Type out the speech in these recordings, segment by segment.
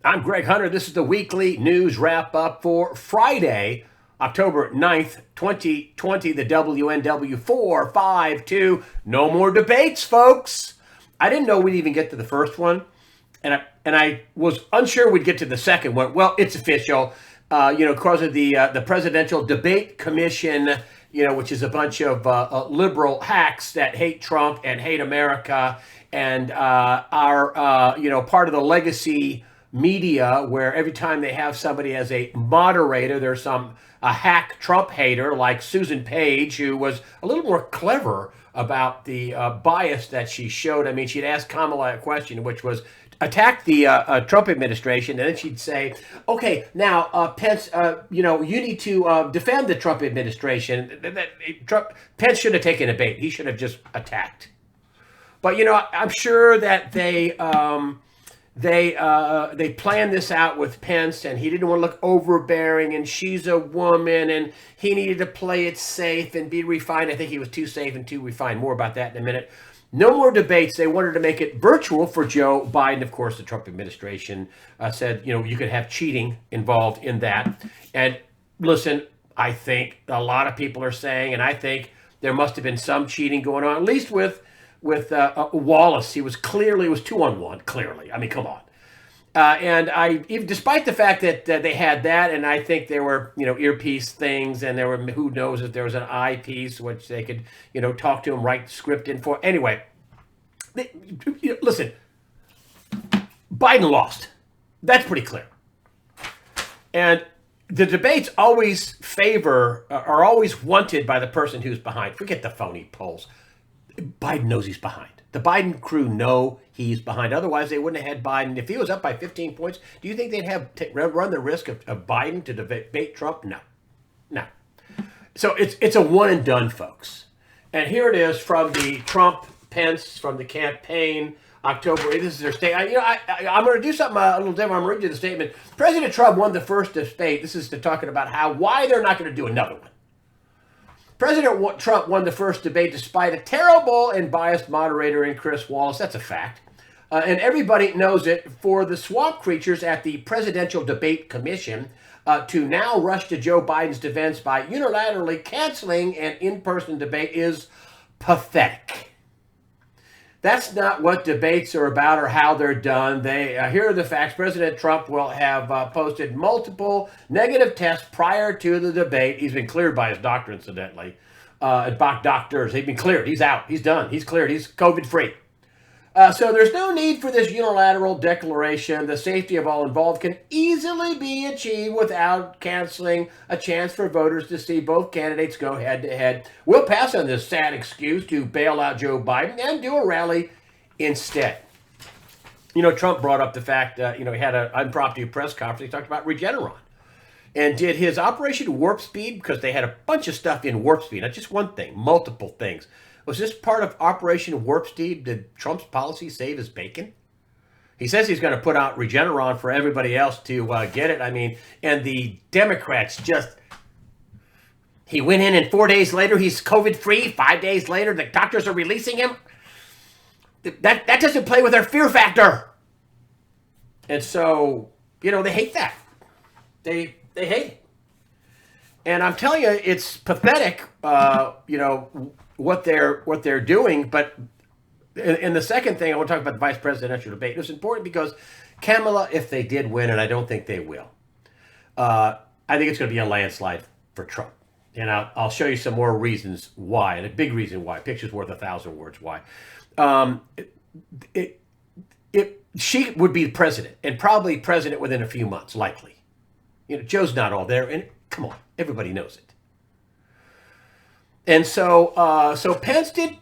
I'm Greg Hunter. This is the weekly news wrap up for Friday, October 9th, 2020, the WNW 452. No more debates, folks. I didn't know we'd even get to the first one, and I was unsure we'd get to the second one. Well, it's official, because of the Presidential Debate Commission, which is a bunch of liberal hacks that hate Trump and hate America and are, part of the legacy media, where every time they have somebody as a moderator, there's a hack Trump hater like Susan Page, who was a little more clever about the bias that she showed. I mean, she'd ask Kamala a question, which was attack the Trump administration, and then she'd say, "Okay, now Pence, you need to defend the Trump administration." Pence should have taken a bait. He should have just attacked. But I'm sure that they planned this out with Pence, and he didn't want to look overbearing, and she's a woman, and he needed to play it safe and be refined. I think he was too safe and too refined. More about that in a minute. No more debates. They wanted to make it virtual for Joe Biden. Of course, the Trump administration said, you could have cheating involved in that. And listen, I think a lot of people are saying, and I think there must have been some cheating going on, at least with Wallace. It was 2-on-1, clearly. I mean, come on. And even despite the fact that they had that, and I think there were, earpiece things, and there were, who knows if there was an eyepiece, which they could, talk to him, write script in for. Anyway, listen, Biden lost. That's pretty clear. And the debates are always wanted by the person who's behind. Forget the phony polls. Biden knows he's behind. The Biden crew know he's behind. Otherwise, they wouldn't have had Biden. If he was up by 15 points, do you think they'd run the risk of Biden to debate Trump? No. So it's a one and done, folks. And here it is from the Trump-Pence, from the campaign, October 8th. This is their statement. I'm going to do something a little different. I'm going to read you the statement. President Trump won the first debate. This is talking about why they're not going to do another one. President Trump won the first debate despite a terrible and biased moderator in Chris Wallace. That's a fact. And everybody knows it. For the swamp creatures at the Presidential Debate Commission to now rush to Joe Biden's defense by unilaterally canceling an in-person debate is pathetic. That's not what debates are about or how they're done. Here are the facts. President Trump will have posted multiple negative tests prior to the debate. He's been cleared by his doctor, incidentally. Doctors, they've been cleared. He's out. He's done. He's cleared. He's COVID-free. So there's no need for this unilateral declaration. The safety of all involved can easily be achieved without canceling a chance for voters to see both candidates go head-to-head. We'll pass on this sad excuse to bail out Joe Biden and do a rally instead. Trump brought up the fact, he had an impromptu press conference. He talked about Regeneron and did his Operation Warp Speed, because they had a bunch of stuff in Warp Speed, not just one thing, multiple things. Was this part of Operation Warp Speed? Did Trump's policy save his bacon? He says he's going to put out Regeneron for everybody else to get it. I mean, and the Democrats he went in and 4 days later, he's COVID-free. 5 days later, the doctors are releasing him. That doesn't play with their fear factor. And so, they hate that. They hate it. And I'm telling you, it's pathetic, what they're doing. But in the second thing, I want to talk about the vice presidential debate. It's important because Kamala, if they did win, and I don't think they will, I think it's going to be a landslide for Trump. And I'll show you some more reasons why, and a big reason why. Picture's worth 1,000 words why. She would be president, and probably president within a few months, likely. Joe's not all there, and come on, everybody knows it. And so Pence didn't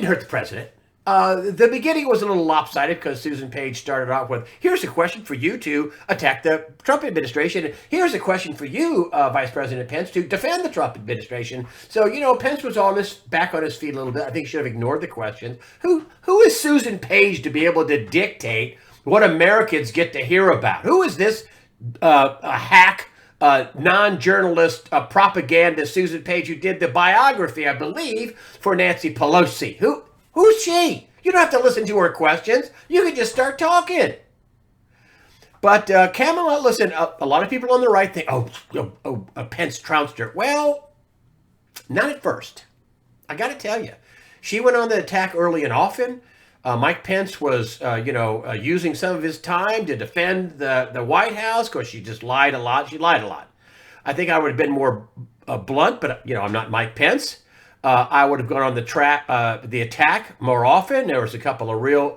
hurt the president. The beginning was a little lopsided because Susan Page started off with, here's a question for you to attack the Trump administration. Here's a question for you, Vice President Pence, to defend the Trump administration. So, Pence was back on his feet a little bit. I think he should have ignored the questions. Who is Susan Page to be able to dictate what Americans get to hear about? Who is this hack, non-journalist propaganda Susan Page, who did the biography, I believe, for Nancy Pelosi? Who's she? You don't have to listen to her questions. You can just start talking. But Kamala, listen, a lot of people on the right think, Pence trounced her. Well, not at first. I got to tell you, she went on the attack early and often. Mike Pence was, using some of his time to defend the White House because she just lied a lot. She lied a lot. I think I would have been more blunt, but I'm not Mike Pence. I would have gone on the attack more often. There was a couple of real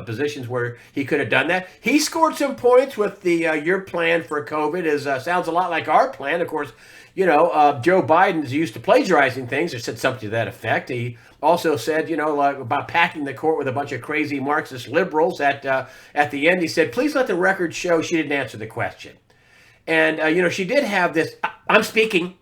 positions where he could have done that. He scored some points with your plan for COVID. Sounds a lot like our plan. Of course, Joe Biden is used to plagiarizing things, or said something to that effect. He also said, about packing the court with a bunch of crazy Marxist liberals. At the end, he said, please let the record show she didn't answer the question. And, she did have this, I'm speaking.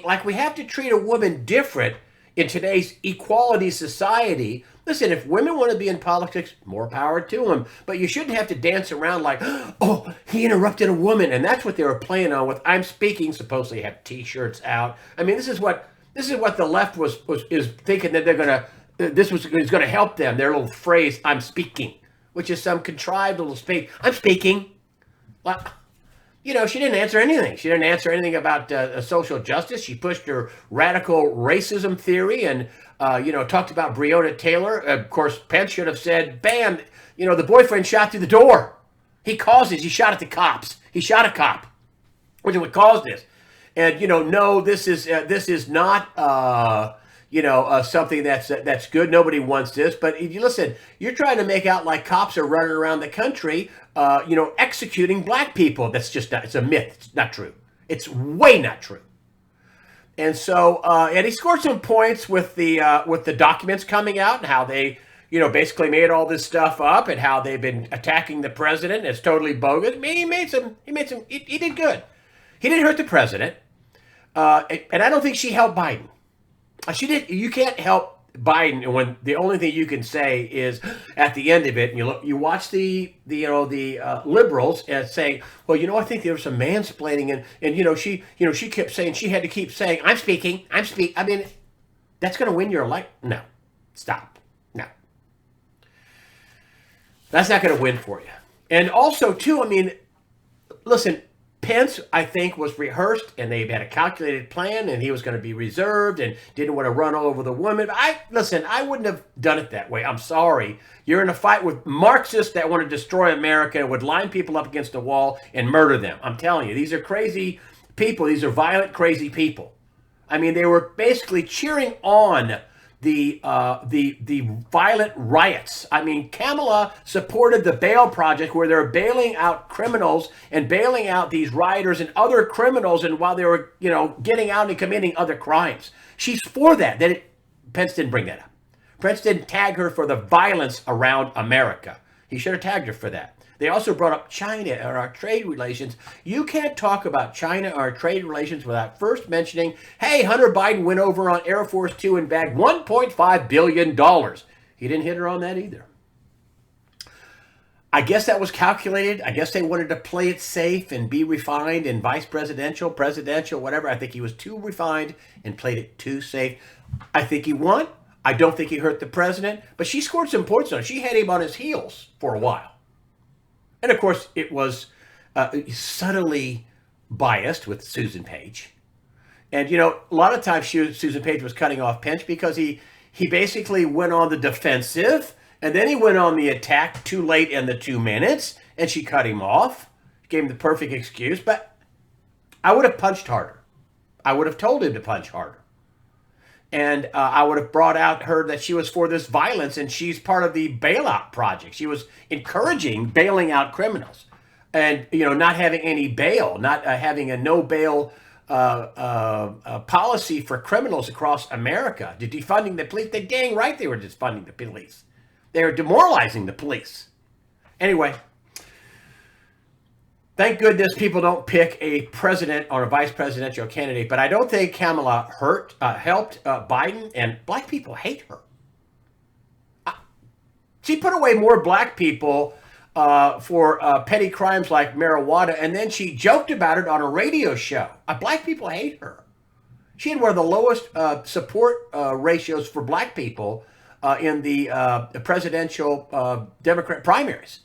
Like we have to treat a woman different in today's equality society. Listen, if women want to be in politics, more power to them. But you shouldn't have to dance around like, oh, he interrupted a woman. And that's what they were playing on with I'm speaking, supposedly have T-shirts out. I mean, this is what the left is thinking that they're going to, this is going to help them. Their little phrase, I'm speaking, which is some contrived little speak. I'm speaking. Well, she didn't answer anything. She didn't answer anything about social justice. She pushed her radical racism theory and, talked about Breonna Taylor. Of course, Pence should have said, bam, the boyfriend shot through the door. He caused this. He shot at the cops. He shot a cop, which is what caused this. And, no, this is not, something that's good. Nobody wants this. But if you listen, you're trying to make out like cops are running around the country, executing black people. That's just not, it's a myth. It's not true. It's way not true. And so, and he scored some points with the documents coming out and how they, basically made all this stuff up and how they've been attacking the president. It's totally bogus. I mean, he did good. He didn't hurt the president. And I don't think she helped Biden. She did. You can't help Biden when the only thing you can say is at the end of it, and you watch the liberals and saying, well, I think there was some mansplaining and she kept saying she had to keep saying, I'm speaking. I mean, that's going to win your election. No, stop. No, that's not going to win for you. And also too, I mean, listen. Pence, I think, was rehearsed, and they had a calculated plan, and he was going to be reserved and didn't want to run all over the women. But I wouldn't have done it that way. I'm sorry. You're in a fight with Marxists that want to destroy America and would line people up against the wall and murder them. I'm telling you, these are crazy people. These are violent, crazy people. I mean, they were basically cheering on the violent riots. I mean, Kamala supported the bail project where they're bailing out criminals and bailing out these rioters and other criminals, and while they were, getting out and committing other crimes. She's for that. Pence didn't bring that up. Pence didn't tag her for the violence around America. He should have tagged her for that. They also brought up China and our trade relations. You can't talk about China or our trade relations without first mentioning, hey, Hunter Biden went over on Air Force Two and bagged $1.5 billion. He didn't hit her on that either. I guess that was calculated. I guess they wanted to play it safe and be refined and vice presidential, whatever. I think he was too refined and played it too safe. I think he won. I don't think he hurt the president, but she scored some points on him. She had him on his heels for a while. And of course, it was subtly biased with Susan Page. And, a lot of times Susan Page was cutting off Pence because he basically went on the defensive and then he went on the attack too late in the 2 minutes and she cut him off, gave him the perfect excuse. But I would have punched harder. I would have told him to punch harder. And I would have brought out her that she was for this violence and she's part of the bailout project. She was encouraging bailing out criminals and, not having any bail, not having a no bail policy for criminals across America, to defunding the police. They're dang right they were defunding the police. They were demoralizing the police. Anyway. Thank goodness people don't pick a president or a vice presidential candidate, but I don't think Kamala helped Biden, and black people hate her. She put away more black people for petty crimes like marijuana, and then she joked about it on a radio show. Black people hate her. She had one of the lowest support ratios for black people in the presidential Democrat primaries.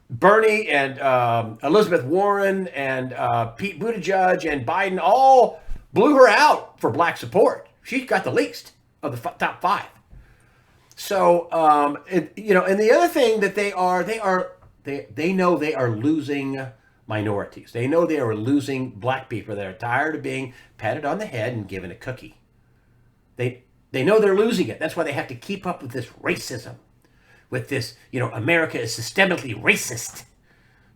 Bernie and Elizabeth Warren and Pete Buttigieg and Biden all blew her out for black support. She got the least of the top five. So and the other thing that they know they are losing minorities. They know they are losing black people that are tired of being patted on the head and given a cookie. They know they're losing it. That's why they have to keep up with this racism, with this, America is systemically racist,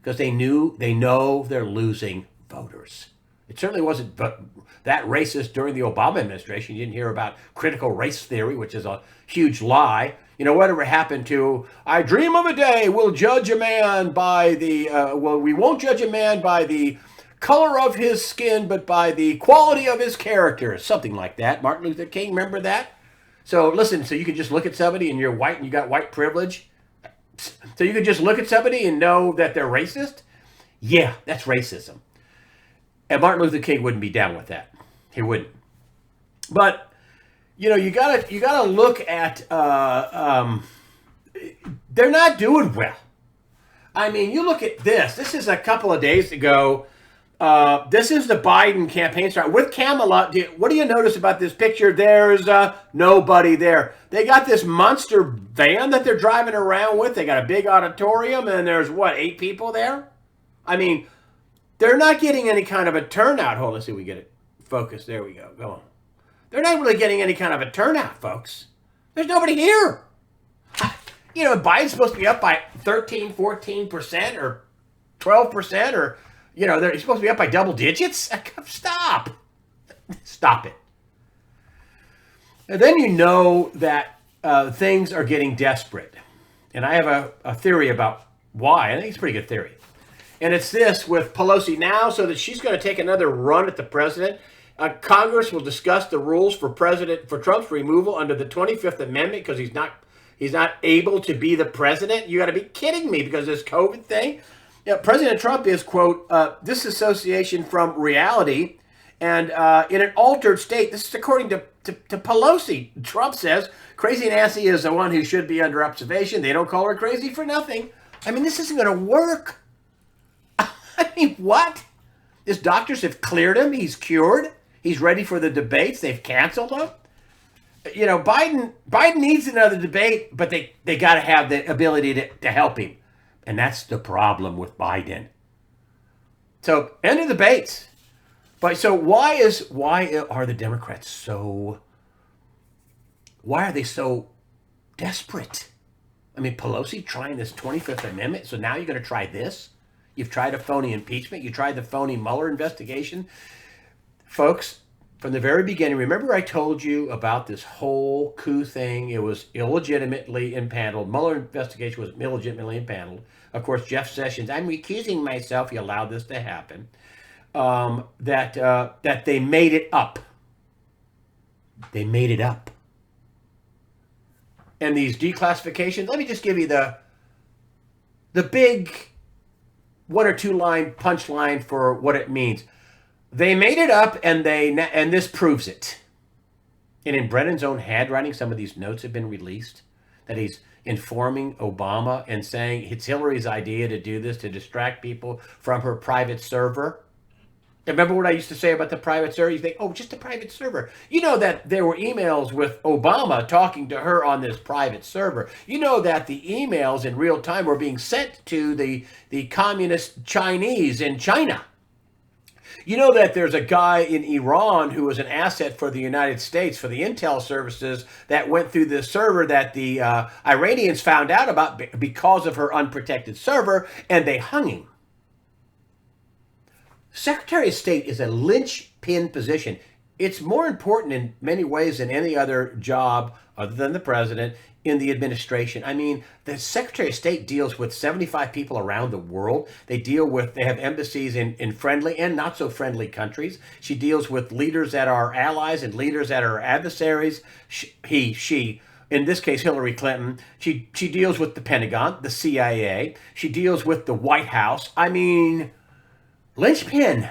because they know they're losing voters. It certainly wasn't that racist during the Obama administration. You didn't hear about critical race theory, which is a huge lie. Whatever happened to, I dream of a day we'll judge a man by we won't judge a man by the color of his skin, but by the quality of his character. Something like that. Martin Luther King, remember that? So listen, so you can just look at somebody and you're white and you got white privilege. So you can just look at somebody and know that they're racist? Yeah, that's racism. And Martin Luther King wouldn't be down with that. He wouldn't. But you gotta look at they're not doing well. I mean, you look at this. This is a couple of days ago. This is the Biden campaign start with Kamala. What do you notice about this picture? There's nobody there. They got this monster van that they're driving around with. They got a big auditorium, and there's 8 people there? I mean, they're not getting any kind of a turnout. Hold on, let's see if we get it focused. There we go. Go on. They're not really getting any kind of a turnout, folks. There's nobody here. Biden's supposed to be up by 13, 14% or 12% or, he's supposed to be up by double digits. Stop it. And then that things are getting desperate. And I have a theory about why. I think it's a pretty good theory. And it's this with Pelosi now, so that she's going to take another run at the president. Congress will discuss the rules for Trump's removal under the 25th Amendment because he's not able to be the president. You got to be kidding me, because this COVID thing. President Trump is, quote, disassociation from reality and in an altered state. This is according to Pelosi. Trump says Crazy Nancy is the one who should be under observation. They don't call her crazy for nothing. I mean, this isn't going to work. I mean, what? His doctors have cleared him. He's cured. He's ready for the debates. They've canceled him. Biden needs another debate, but they got to have the ability to help him. And that's the problem with Biden. So, end of debates. But so why are the Democrats why are they so desperate? I mean, Pelosi trying this 25th Amendment, so now you're going to try this? You've tried a phony impeachment. You tried the phony Mueller investigation. Folks, from the very beginning, remember I told you about this whole coup thing? It was illegitimately impaneled. Mueller investigation was illegitimately impaneled. Of course, Jeff Sessions, I'm recusing myself. He allowed this to happen. That they made it up. They made it up. And these declassifications, let me just give you the big 1 or 2 line punchline for what it means. They made it up, and this proves it. And in Brennan's own handwriting, some of these notes have been released that he's informing Obama and saying it's Hillary's idea to do this to distract people from her private server. Remember what I used to say about the private server? You think, oh, just a private server. You know that there were emails with Obama talking to her on this private server. You know that the emails in real time were being sent to the communist Chinese in China. You know that there's a guy in Iran who was an asset for the United States for the intel services that went through this server that the Iranians found out about because of her unprotected server, and they hung him. Secretary of State is a linchpin position. It's more important in many ways than any other job other than the president in the administration. I mean, the Secretary of State deals with 75 people around the world. They have embassies in friendly and not so friendly countries. She deals with leaders that are allies and leaders that are adversaries. She, in this case, Hillary Clinton, she deals with the Pentagon, the CIA. She deals with the White House. I mean, linchpin.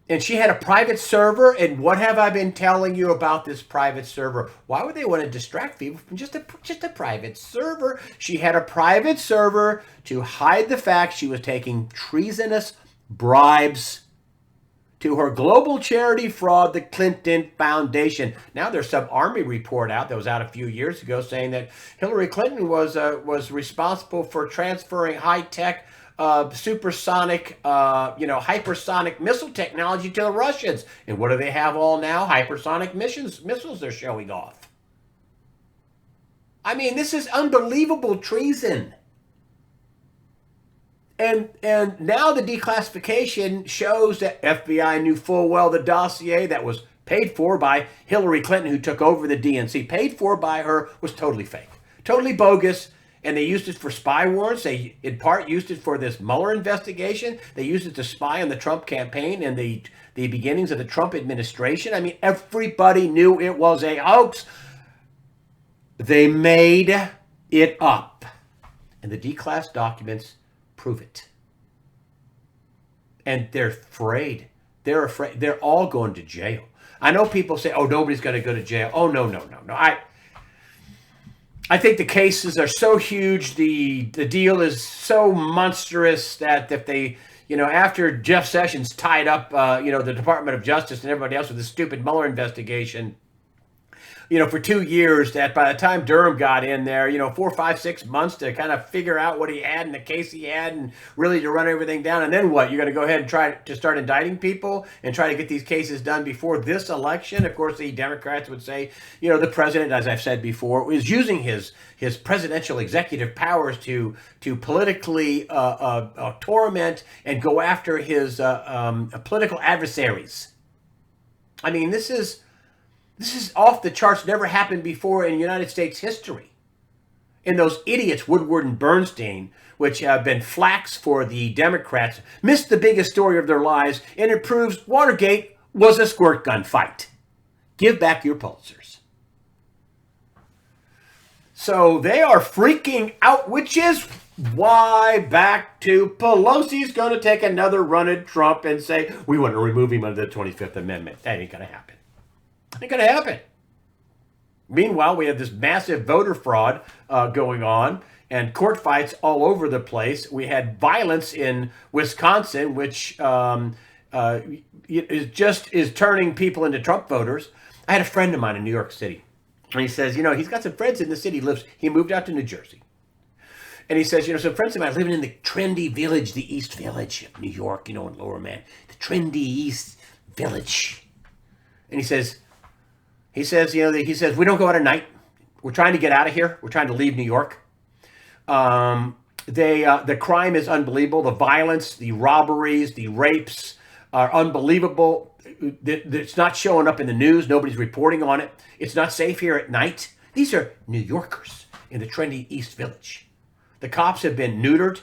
And she had a private server. And what have I been telling you about this private server? Why would they want to distract people from just a private server? She had a private server to hide the fact she was taking treasonous bribes to her global charity fraud, the Clinton Foundation. Now there's some Army report out that was out a few years ago saying that Hillary Clinton was responsible for transferring high-tech, supersonic, hypersonic missile technology to the Russians. And what do they have all now? Hypersonic missiles they're showing off. I mean, this is unbelievable treason. And now the declassification shows that FBI knew full well the dossier that was paid for by Hillary Clinton, who took over the DNC, paid for by her, was totally fake, totally bogus. And they used it for spy warrants. They, in part, used it for this Mueller investigation. They used it to spy on the Trump campaign and the beginnings of the Trump administration. I mean, everybody knew it was a hoax. They made it up. And the declass documents prove it. And they're afraid. They're afraid. They're all going to jail. I know people say, oh, nobody's going to go to jail. Oh, no. I think the cases are so huge. The deal is so monstrous that if they, after Jeff Sessions tied up, the Department of Justice and everybody else with the stupid Mueller investigation, for 2 years, that by the time Durham got in there, 4, 5, 6 months to kind of figure out what he had and the case he had and really to run everything down. And then what? You're going to go ahead and try to start indicting people and try to get these cases done before this election? Of course, the Democrats would say, the president, as I've said before, is using his presidential executive powers to politically torment and go after his political adversaries. I mean, this is off the charts, never happened before in United States history. And those idiots, Woodward and Bernstein, which have been flaks for the Democrats, missed the biggest story of their lives, and it proves Watergate was a squirt gun fight. Give back your Pulitzers. So they are freaking out, which is why back to Pelosi's going to take another run at Trump and say, we want to remove him under the 25th Amendment. That ain't going to happen. Ain't going to happen. Meanwhile, we have this massive voter fraud going on and court fights all over the place. We had violence in Wisconsin, which is turning people into Trump voters. I had a friend of mine in New York City, and he says, he's got some friends in the city. He moved out to New Jersey. And he says, some friends of mine living in the trendy village, the East Village of New York, in Lower Man, the trendy East Village. And he says, we don't go out at night. We're trying to get out of here. We're trying to leave New York. The crime is unbelievable. The violence, the robberies, the rapes are unbelievable. It's not showing up in the news. Nobody's reporting on it. It's not safe here at night. These are New Yorkers in the trendy East Village. The cops have been neutered.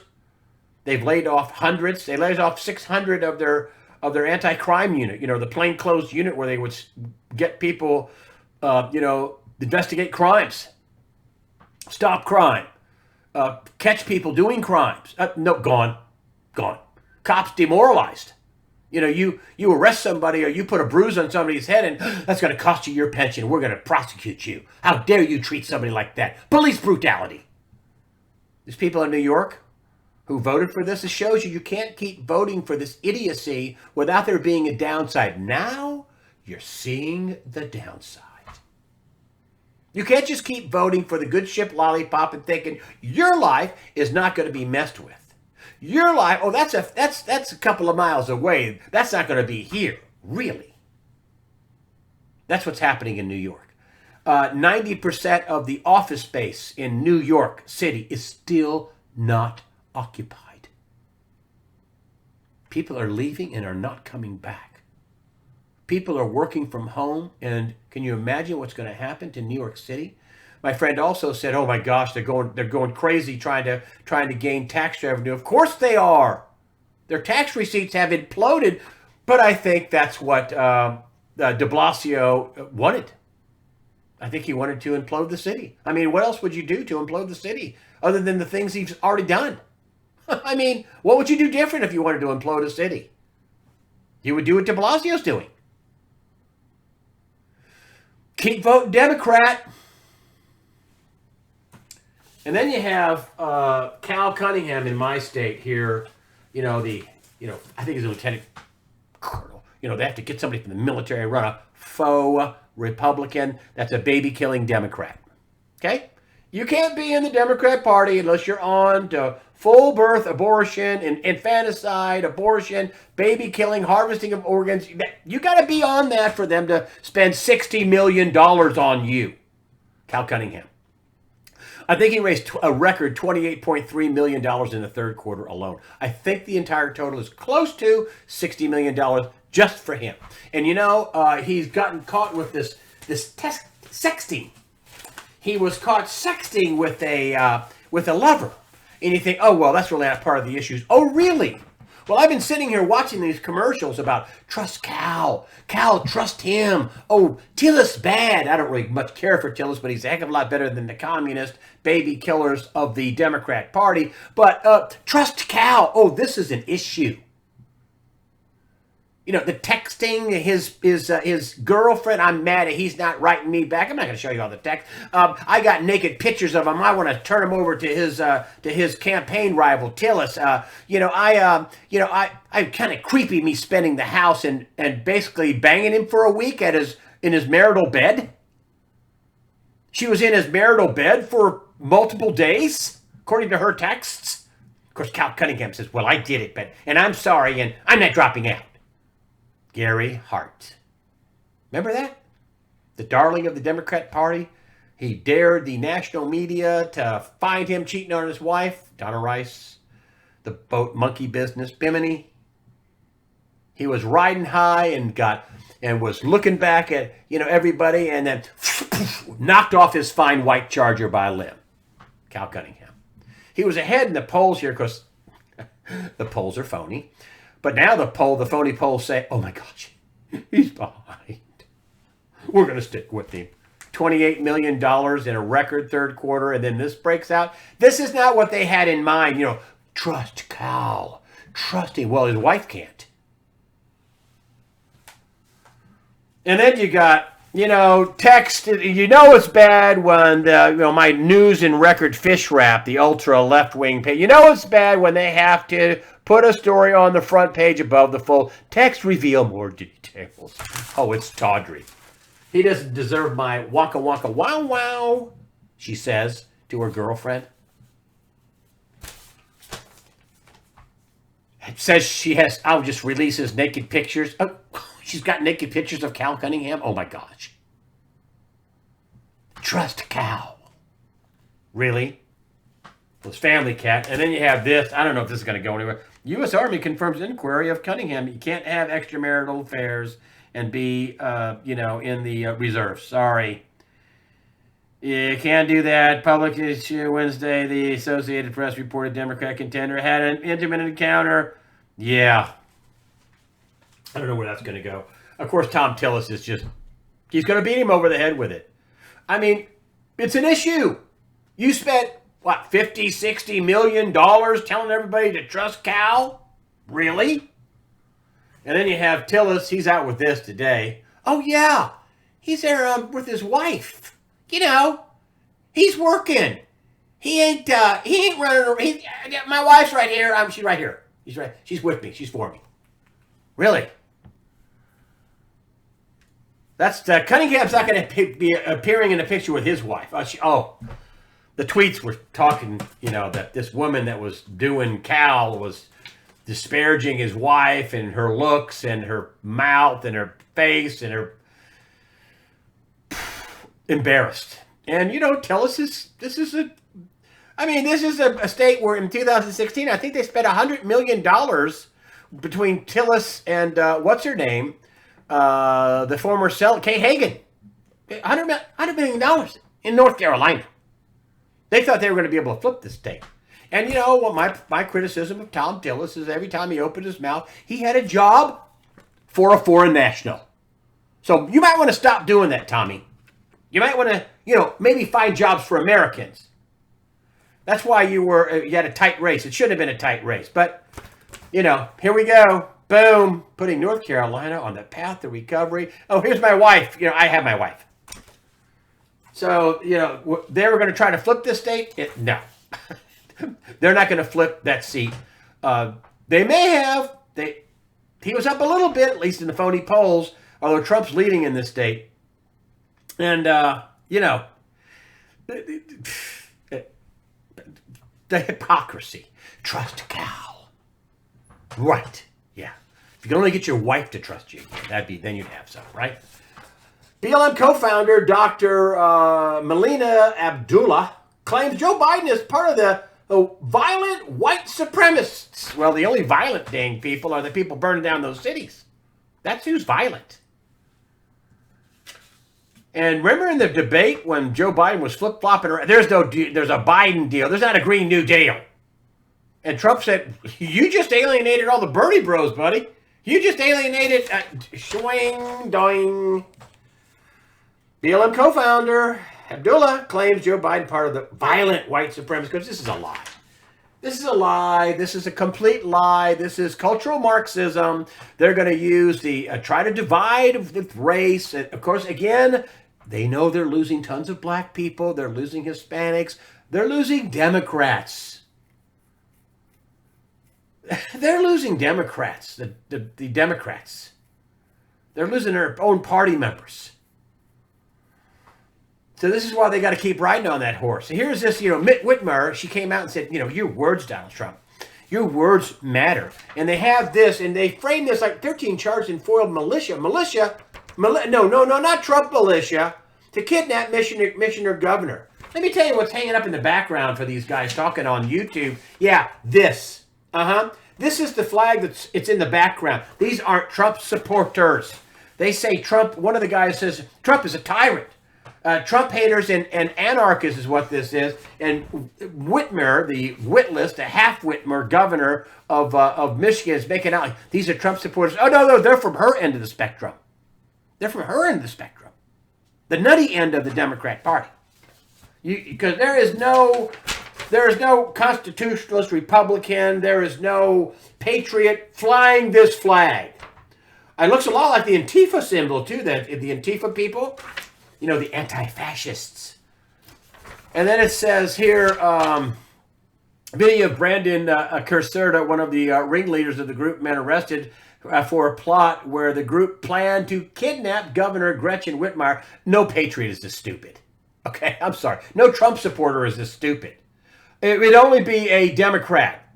They've laid off hundreds. They laid off 600 of their anti-crime unit, the plainclothes unit where they would get people, investigate crimes, stop crime, catch people doing crimes. No, gone. Cops demoralized. You arrest somebody or you put a bruise on somebody's head and that's going to cost you your pension. We're going to prosecute you. How dare you treat somebody like that? Police brutality. These people in New York who voted for this, it shows you can't keep voting for this idiocy without there being a downside. Now you're seeing the downside. You can't just keep voting for the good ship lollipop and thinking your life is not going to be messed with. Your life, that's a couple of miles away. That's not going to be here, really. That's what's happening in New York. 90% of the office space in New York City is still not occupied. People are leaving and are not coming back. People are working from home, and can you imagine what's going to happen to New York City? My friend also said, "Oh my gosh, they're going crazy trying to gain tax revenue." Of course they are. Their tax receipts have imploded, but I think that's what de Blasio wanted. I think he wanted to implode the city. I mean, what else would you do to implode the city other than the things he's already done? I mean, what would you do different if you wanted to implode a city? He would do what de Blasio's doing. Keep voting Democrat. And then you have Cal Cunningham in my state here. I think he's a lieutenant colonel. They have to get somebody from the military, run a faux Republican. That's a baby-killing Democrat. Okay? You can't be in the Democrat Party unless you're on to full birth abortion and infanticide, abortion, baby killing, harvesting of organs. You got to be on that for them to spend $60 million on you. Cal Cunningham. I think he raised a record $28.3 million in the third quarter alone. I think the entire total is close to $60 million just for him. And he's gotten caught with this sexting. He was caught sexting with a lover. And you think, oh, well, that's really not part of the issues. Oh, really? Well, I've been sitting here watching these commercials about trust Cal. Cal, trust him. Oh, Tillis bad. I don't really much care for Tillis, but he's a heck of a lot better than the communist baby killers of the Democrat Party. But trust Cal. Oh, this is an issue. The texting, his girlfriend, I'm mad at he's not writing me back. I'm not going to show you all the text. I got naked pictures of him. I want to turn him over to his campaign rival, Tillis. I'm kind of creepy me spending the house and basically banging him for a week in his marital bed. She was in his marital bed for multiple days, according to her texts. Of course, Cal Cunningham says, well, I did it, and I'm sorry, and I'm not dropping out. Gary Hart. Remember that? The darling of the Democrat Party. He dared the national media to find him cheating on his wife, Donna Rice, the boat monkey business, Bimini. He was riding high and was looking back at everybody and then knocked off his fine white Charger by a limb. Cal Cunningham. He was ahead in the polls here because the polls are phony. But now the phony polls say, oh my gosh, he's behind. We're going to stick with him. $28 million in a record third quarter, and then this breaks out. This is not what they had in mind. Trust Cal. Trust him. Well, his wife can't. And then you got, text. It's bad when my news and record fish wrap, the ultra left-wing page. It's bad when they have to put a story on the front page above the full text, reveal more details. Oh, it's tawdry. He doesn't deserve my wonka wonka wow wow, she says to her girlfriend. It says I'll just release his naked pictures. Oh, she's got naked pictures of Cal Cunningham. Oh my gosh. Trust Cal. Really? His family cat. And then you have this. I don't know if this is going to go anywhere. U.S. Army confirms inquiry of Cunningham. You can't have extramarital affairs and be, in the reserve. Sorry. You can't do that. Public issue Wednesday. The Associated Press reported Democrat contender had an intimate encounter. Yeah. I don't know where that's going to go. Of course, Tom Tillis is he's going to beat him over the head with it. I mean, it's an issue. You spent, $50, $60 million telling everybody to trust Cal? Really? And then you have Tillis. He's out with this today. Oh, yeah. He's there with his wife. He's working. He ain't running around. My wife's right here. She's right here. She's with me. She's for me. Really? That's Cunningham's not going to be appearing in a picture with his wife. The tweets were talking, that this woman that was doing Cal was disparaging his wife and her looks and her mouth and her face and her embarrassed. And Tillis this is a state where in 2016 I think they spent $100 million between Tillis and what's her name, the former Kay Hagan, $100 million in North Carolina. They thought they were going to be able to flip this state. And what my criticism of Tom Tillis is every time he opened his mouth, he had a job for a foreign national. So you might want to stop doing that, Tommy. You might want to, maybe find jobs for Americans. That's why you had a tight race. It shouldn't have been a tight race. But, here we go. Boom, putting North Carolina on the path to recovery. Oh, here's my wife. I have my wife. So, they were going to try to flip this state. No. They're not going to flip that seat. They may have. He was up a little bit, at least in the phony polls, although Trump's leading in this state. And, the hypocrisy. Trust Cal. Right. Yeah. If you can only get your wife to trust you, then you'd have some, right? BLM co-founder Dr. Melina Abdullah claims Joe Biden is part of the violent white supremacists. Well, the only violent dang people are the people burning down those cities. That's who's violent. And remember in the debate when Joe Biden was flip-flopping around, there's a Biden deal. There's not a Green New Deal. And Trump said, you just alienated all the Bernie bros, buddy. You just alienated, swing, doing. BLM co-founder Abdullah claims Joe Biden part of the violent white supremacists, because this is a lie. This is a lie. This is a complete lie. This is cultural Marxism. They're going to use try to divide with race. And of course, again, they know they're losing tons of black people. They're losing Hispanics. They're losing Democrats. They're losing Democrats, the Democrats. They're losing their own party members. So this is why they got to keep riding on that horse. So here's this, Mitt Whitmer. She came out and said, your words, Donald Trump, your words matter. And they have this, and they frame this like 13 charges in foiled militia. No, not Trump militia, to kidnap Michigan governor. Let me tell you what's hanging up in the background for these guys talking on YouTube. Yeah, this. This is the flag it's in the background. These aren't Trump supporters. They say Trump, one of the guys says, Trump is a tyrant. Trump haters and anarchists is what this is. And Whitmer, the witless, the half-Whitmer governor of Michigan is making out like these are Trump supporters. Oh, no, they're from her end of the spectrum. They're from her end of the spectrum. The nutty end of the Democrat Party. Because there is no constitutionalist Republican. There is no patriot flying this flag. It looks a lot like the Antifa symbol, too, the Antifa people. The anti-fascists. And then it says here, video of Brandon Caserta, one of the ringleaders of the group, men arrested for a plot where the group planned to kidnap Governor Gretchen Whitmer. No patriot is this stupid. Okay, I'm sorry. No Trump supporter is this stupid. It would only be a Democrat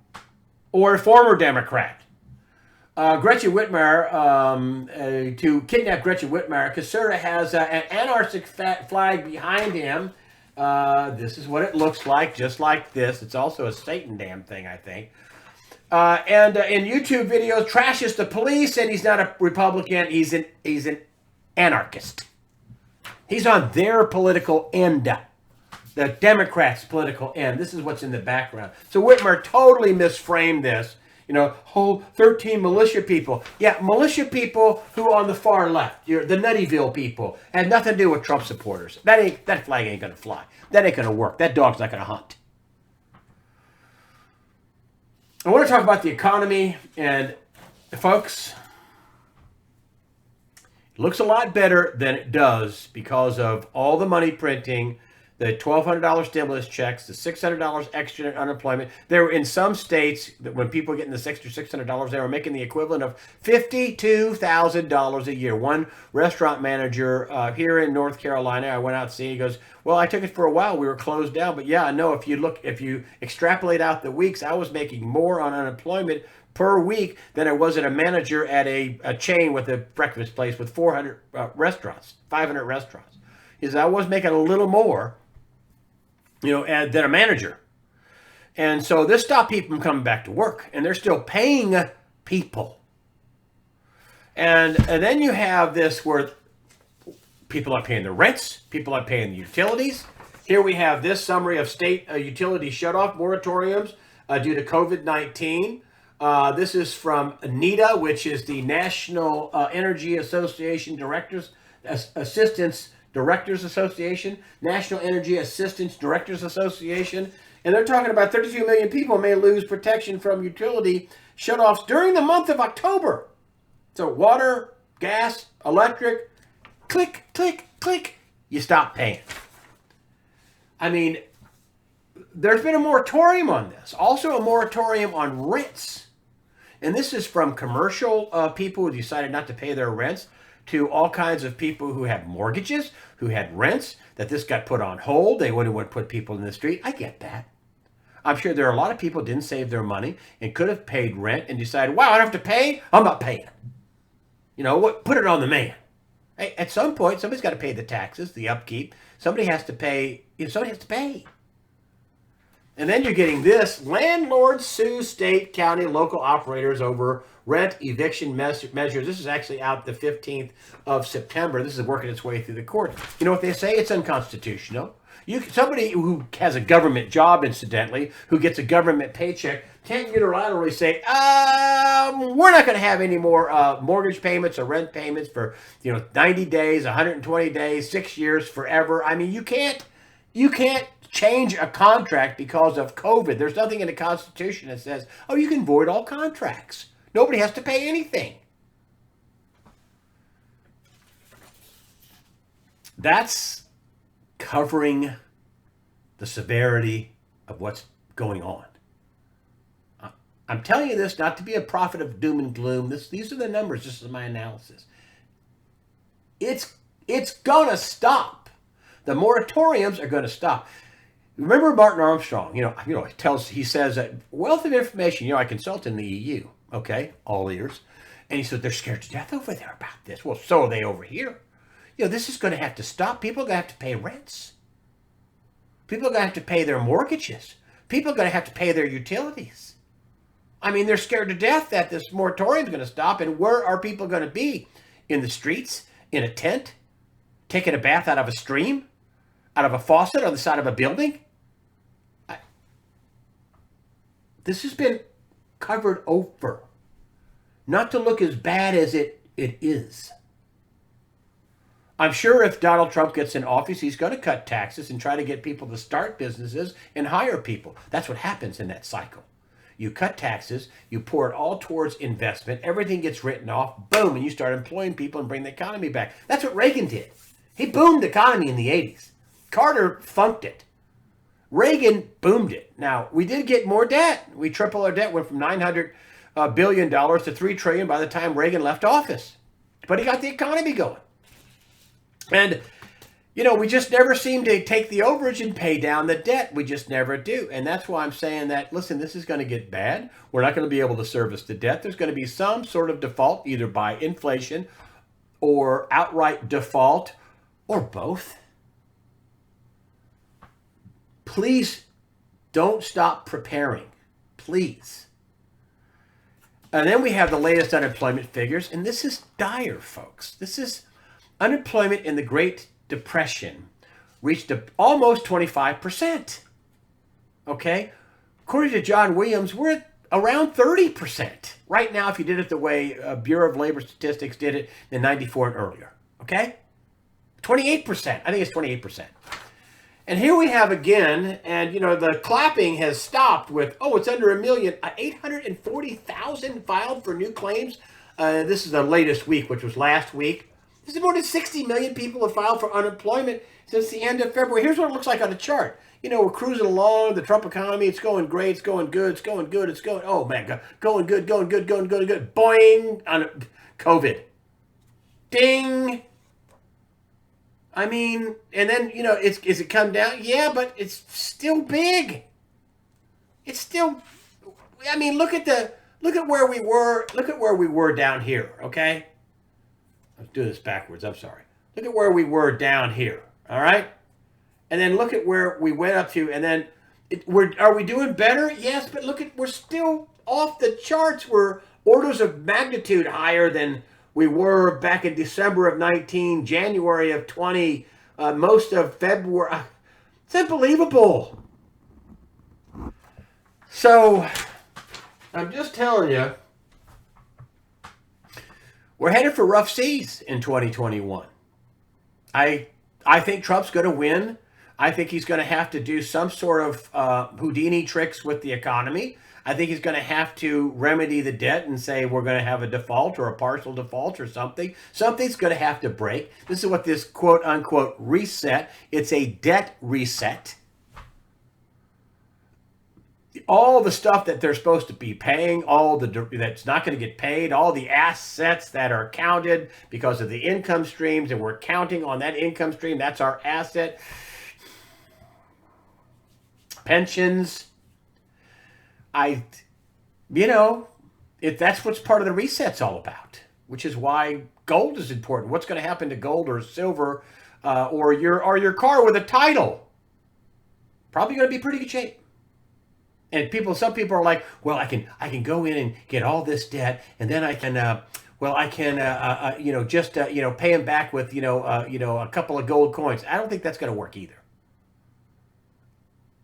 or a former Democrat. Gretchen Whitmer, to kidnap Gretchen Whitmer, Caserta has an anarchistic flag behind him. This is what it looks like, just like this. It's also a Satan damn thing, I think. And in YouTube videos, trashes the police, and he's not a Republican. He's an anarchist. He's on their political end, the Democrats' political end. This is what's in the background. So Whitmer totally misframed this. Whole 13 militia people. Yeah, militia people who on the far left, the Nuttyville people, had nothing to do with Trump supporters. That flag ain't going to fly. That ain't going to work. That dog's not going to hunt. I want to talk about the economy, and folks, it looks a lot better than it does because of all the money printing, the $1,200 stimulus checks, the $600 extra unemployment. There were in some states that when people were getting this extra $600, they were making the equivalent of $52,000 a year. One restaurant manager here in North Carolina, I went out to see, he goes, well, I took it for a while. We were closed down. But yeah, I know if you extrapolate out the weeks, I was making more on unemployment per week than I was at a manager at a chain with a breakfast place with 400 restaurants, 500 restaurants. He says, I was making a little more than a manager. And so this stopped people from coming back to work, and they're still paying people. And then you have this where people are paying the rents, people are paying the utilities. Here we have this summary of state utility shutoff moratoriums due to COVID-19. This is from NEDA, which is the National Energy Association Assistance Directors Association, National Energy Assistance Directors Association, and they're talking about 32 million people may lose protection from utility shutoffs during the month of October. So water, gas, electric, click, click, click, you stop paying. I mean, there's been a moratorium on this. Also a moratorium on rents. And this is from commercial people who decided not to pay their rents to all kinds of people who have mortgages, who had rents, that this got put on hold. They wouldn't want to put people in the street. I get that. I'm sure there are a lot of people who didn't save their money and could have paid rent and decided, wow, I don't have to pay? I'm not paying. You know what? Put it on the man. Hey, at some point, somebody's got to pay the taxes, the upkeep. Somebody has to pay. Somebody has to pay. And then you're getting this. Landlords sue state, county, local operators over rent eviction measures. This is actually out the 15th of September. This is working its way through the court. You know what they say? It's unconstitutional. Somebody who has a government job, incidentally, who gets a government paycheck, can't unilaterally say, we're not going to have any more mortgage payments or rent payments for 90 days, 120 days, 6 years, forever. I mean, you can't change a contract because of COVID. There's nothing in the Constitution that says, you can void all contracts. Nobody has to pay anything. That's covering the severity of what's going on. I'm telling you this not to be a prophet of doom and gloom. These are the numbers. This is my analysis. It's going to stop. The moratoriums are going to stop. Remember Martin Armstrong? He says that wealth of information. I consult in the EU. Okay, all ears, and he said they're scared to death over there about this. Well, so are they over here. This is going to have to stop. People are going to have to pay rents. People are going to have to pay their mortgages. People are going to have to pay their utilities. I mean, they're scared to death that this moratorium is going to stop. And where are people going to be? In the streets? In a tent? Taking a bath out of a stream? Out of a faucet on the side of a building? This has been covered over. Not to look as bad as it is. I'm sure if Donald Trump gets in office, he's going to cut taxes and try to get people to start businesses and hire people. That's what happens in that cycle. You cut taxes, you pour it all towards investment, everything gets written off, boom, and you start employing people and bring the economy back. That's what Reagan did. He boomed the economy in the 80s. Carter funked it. Reagan boomed it. Now, we did get more debt. We tripled our debt, went from $900 billion to $3 trillion by the time Reagan left office. But he got the economy going. And, we just never seem to take the overage and pay down the debt. We just never do. And that's why I'm saying that, listen, this is going to get bad. We're not going to be able to service the debt. There's going to be some sort of default, either by inflation or outright default or both. Please don't stop preparing. Please. And then we have the latest unemployment figures. And this is dire, folks. This is unemployment in the Great Depression reached almost 25%. Okay? According to John Williams, we're at around 30% right now if you did it the way Bureau of Labor Statistics did it in 94 and earlier. Okay? 28%. I think it's 28%. And here we have again, and the clapping has stopped with, it's under 1 million, 840,000 filed for new claims. This is the latest week, which was last week. This is more than 60 million people have filed for unemployment since the end of February. Here's what it looks like on the chart. We're cruising along, the Trump economy, it's going great, it's going good, it's going good, it's going, oh man, going good, going good, going good, good. Boing, on COVID. Ding. I mean, and then, is it come down? Yeah, but it's still big. It's still, look at where we were down here, okay? Let's do this backwards, I'm sorry. Look at where we were down here, all right? And then look at where we went up to, and then, are we doing better? Yes, but we're still off the charts. We're orders of magnitude higher than we were back in December of 19, January of 20, most of February. It's unbelievable. So, I'm just telling you, we're headed for rough seas in 2021. I think Trump's going to win I think he's going to have to do some sort of Houdini tricks with the economy. I think he's going to have to remedy the debt and say we're going to have a default or a partial default or something. Something's going to have to break. This is what this quote unquote reset. It's a debt reset. All the stuff that they're supposed to be paying, that's not going to get paid, all the assets that are counted because of the income streams, and we're counting on that income stream. That's our asset. Pensions. That's what's part of the reset's all about, which is why gold is important. What's going to happen to gold or silver or your car with a title? Probably going to be pretty good shape. And some people are like, well, I can go in and get all this debt, and then I can, pay him back with, a couple of gold coins. I don't think that's going to work either.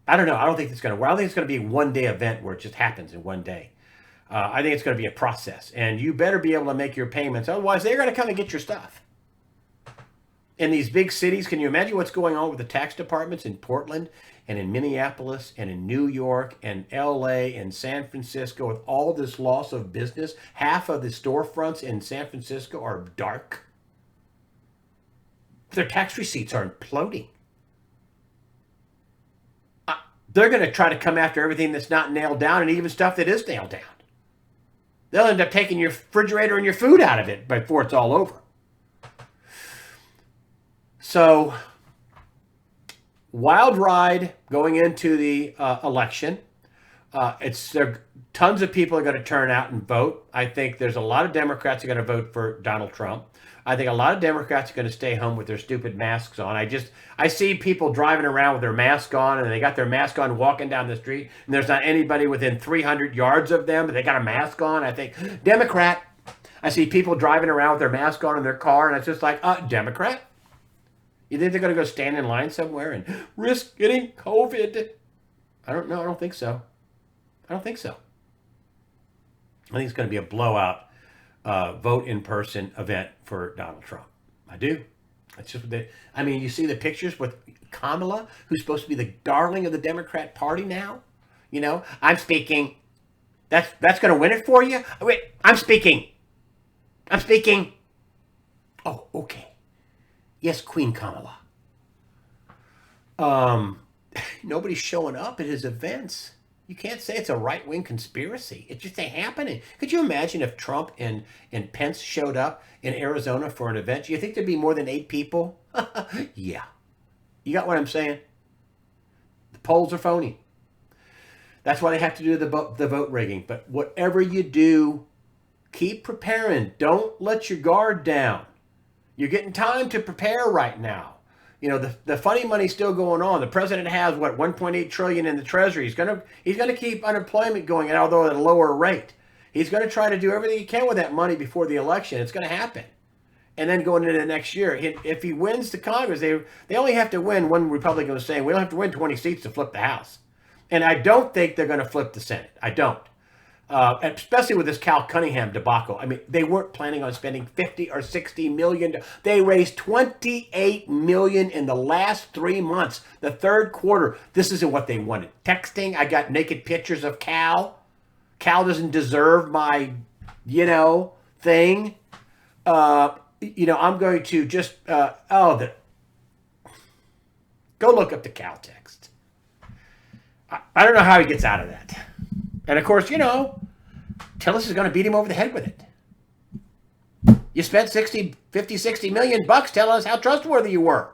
I don't know. I don't think it's going to work. I don't think it's going to be a one-day event where it just happens in one day. I think it's going to be a process, and you better be able to make your payments. Otherwise, they're going to come and get your stuff. In these big cities, can you imagine what's going on with the tax departments in Portland and in Minneapolis and in New York and LA and San Francisco with all this loss of business? Half of the storefronts in San Francisco are dark. Their tax receipts are imploding. They're going to try to come after everything that's not nailed down and even stuff that is nailed down. They'll end up taking your refrigerator and your food out of it before it's all over. So, wild ride going into the election. Tons of people are going to turn out and vote. I think there's a lot of Democrats who are going to vote for Donald Trump. I think a lot of Democrats are going to stay home with their stupid masks on. I see people driving around with their mask on, and they got their mask on walking down the street, and there's not anybody within 300 yards of them, but they got a mask on. I think, Democrat. I see people driving around with their mask on in their car, and it's just like, Democrat? You think they're going to go stand in line somewhere and risk getting COVID? I don't know. I don't think so. I think it's going to be a blowout vote in person event for Donald Trump. I do. It's just you see the pictures with Kamala, who's supposed to be the darling of the Democrat Party now. I'm speaking. That's going to win it for you? Wait, I'm speaking. Oh, okay. Yes, Queen Kamala. Nobody's showing up at his events. You can't say it's a right-wing conspiracy. It just ain't happening. Could you imagine if Trump and Pence showed up in Arizona for an event? Do you think there'd be more than 8 people? Yeah. You got what I'm saying? The polls are phony. That's why they have to do the vote rigging. But whatever you do, keep preparing. Don't let your guard down. You're getting time to prepare right now. The funny money's still going on. The president has, $1.8 trillion in the treasury. He's going to keep unemployment going, although at a lower rate. He's going to try to do everything he can with that money before the election. It's going to happen. And then going into the next year, if he wins the Congress, they only have to win, one Republican was saying, we don't have to win 20 seats to flip the House. And I don't think they're going to flip the Senate. I don't. Especially with this Cal Cunningham debacle. They weren't planning on spending 50 or 60 million. They raised 28 million in the last 3 months. The third quarter, this isn't what they wanted. Texting, I got naked pictures of Cal. Cal doesn't deserve my, thing. I'm going to just, go look up the Cal text. I don't know how he gets out of that. And of course, Tillis is going to beat him over the head with it. You spent 60 million bucks. Tell us how trustworthy you were.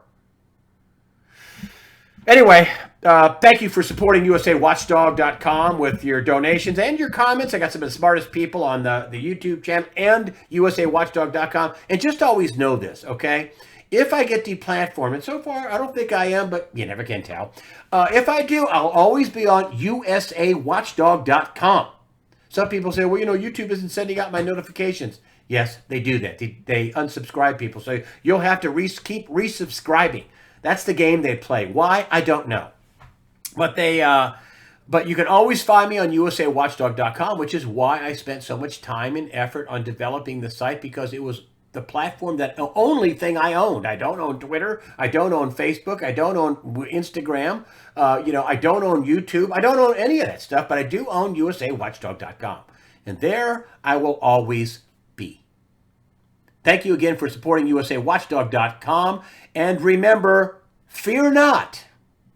Anyway, thank you for supporting USAWatchdog.com with your donations and your comments. I got some of the smartest people on the YouTube channel and USAWatchdog.com. And just always know this, okay? If I get deplatformed, and so far I don't think I am, but you never can tell. If I do, I'll always be on USAWatchdog.com. Some people say, well, YouTube isn't sending out my notifications. Yes, they do that. They unsubscribe people. So you'll have to keep resubscribing. That's the game they play. Why? I don't know. But but you can always find me on USAWatchdog.com, which is why I spent so much time and effort on developing the site, because it was the platform, that the only thing I owned. I don't own Twitter. I don't own Facebook. I don't own Instagram. I don't own YouTube. I don't own any of that stuff, but I do own USAWatchdog.com. And there I will always be. Thank you again for supporting USAWatchdog.com. And remember, fear not.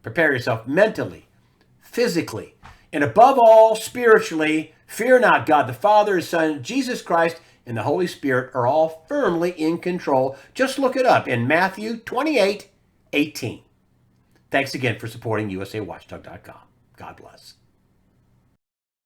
Prepare yourself mentally, physically, and above all, spiritually. Fear not. God the Father, His Son, Jesus Christ, and the Holy Spirit are all firmly in control. Just look it up in Matthew 28:18. Thanks again for supporting USAWatchdog.com. God bless.